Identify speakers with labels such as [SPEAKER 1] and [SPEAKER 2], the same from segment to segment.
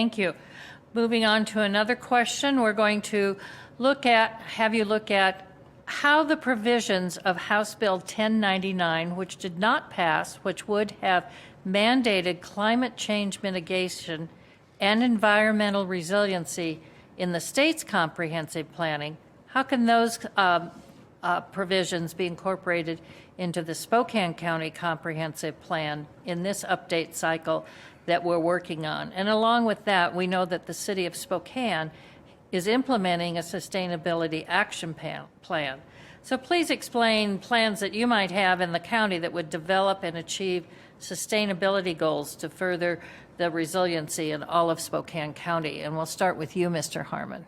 [SPEAKER 1] Thank you. Moving on to another question, we're going to have you look at how the provisions of House Bill 1099, which did not pass, which would have mandated climate change mitigation and environmental resiliency in the state's comprehensive planning, how can those provisions be incorporated into the Spokane County Comprehensive Plan in this update cycle that we're working on? And along with that, we know that the city of Spokane is implementing a sustainability action plan. So please explain plans that you might have in the county that would develop and achieve sustainability goals to further the resiliency in all of Spokane County. And we'll start with you, Mr. Harmon.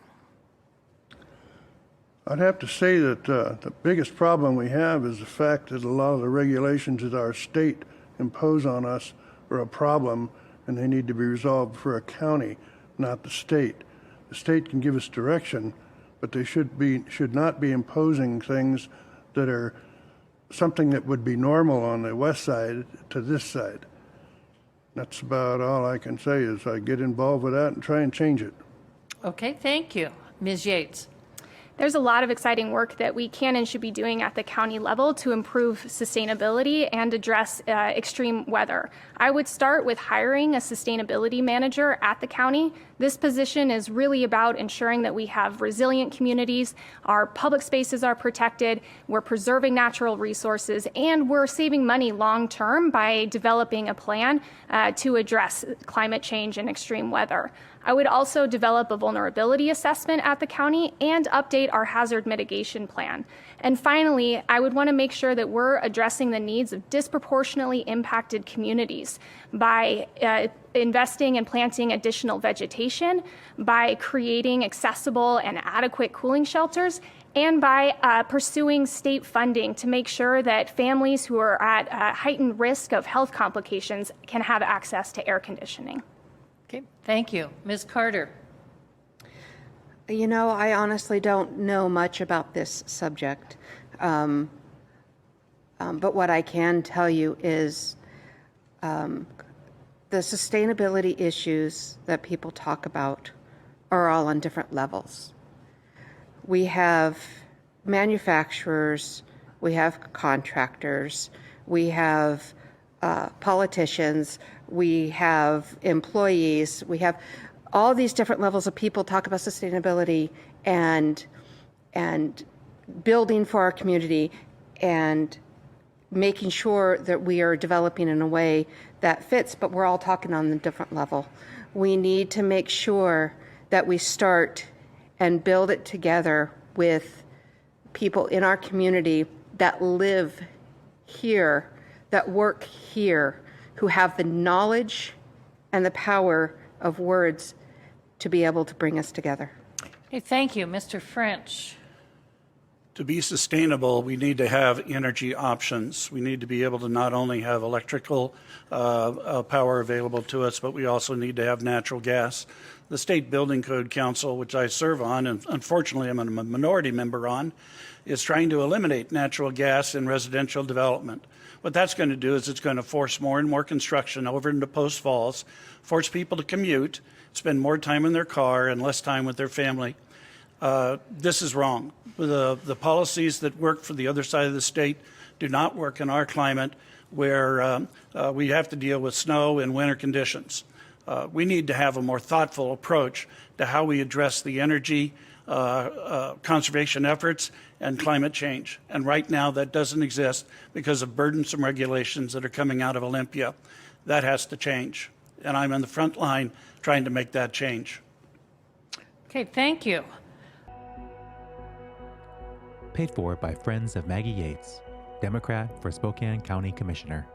[SPEAKER 2] I'd have to say that the biggest problem we have is the fact that a lot of the regulations that our state impose on us are a problem, and they need to be resolved for a county, not the state. The state can give us direction, but they should not be imposing things that are something that would be normal on the west side to this side. That's about all I can say is I get involved with that and try and change it.
[SPEAKER 1] Okay, thank you. Ms. Yates.
[SPEAKER 3] There's a lot of exciting work that we can and should be doing at the county level to improve sustainability and address extreme weather. I would start with hiring a sustainability manager at the county. This position is really about ensuring that we have resilient communities, our public spaces are protected, we're preserving natural resources, and we're saving money long term by developing a plan to address climate change and extreme weather. I would also develop a vulnerability assessment at the county and update our hazard mitigation plan. And finally, I would want to make sure that we're addressing the needs of disproportionately impacted communities by investing and planting additional vegetation, by creating accessible and adequate cooling shelters, and by pursuing state funding to make sure that families who are at heightened risk of health complications can have access to air conditioning.
[SPEAKER 1] Okay, thank you. Ms. Carter.
[SPEAKER 4] You know, I honestly don't know much about this subject, but what I can tell you is the sustainability issues that people talk about are all on different levels. We have manufacturers, we have contractors, we have politicians, we have employees, we have all these different levels of people talk about sustainability and building for our community and making sure that we are developing in a way that fits, but we're all talking on a different level. We need to make sure that we start and build it together with people in our community that live here, that work here, who have the knowledge and the power of words to be able to bring us together.
[SPEAKER 1] Okay, thank you. Mr. French.
[SPEAKER 5] To be sustainable, we need to have energy options. We need to be able to not only have electrical power available to us, but we also need to have natural gas. The State Building Code Council, which I serve on, and unfortunately I'm a minority member on, is trying to eliminate natural gas in residential development. What that's going to do is it's going to force more and more construction over into Post Falls, force people to commute, spend more time in their car and less time with their family. This is wrong. The policies that work for the other side of the state do not work in our climate where we have to deal with snow and winter conditions. We need to have a more thoughtful approach to how we address the energy conservation efforts and climate change. And right now that doesn't exist because of burdensome regulations that are coming out of Olympia. That has to change. And I'm in the front line trying to make that change.
[SPEAKER 1] Okay, thank you.
[SPEAKER 6] Paid for by Friends of Maggie Yates, Democrat for Spokane County Commissioner.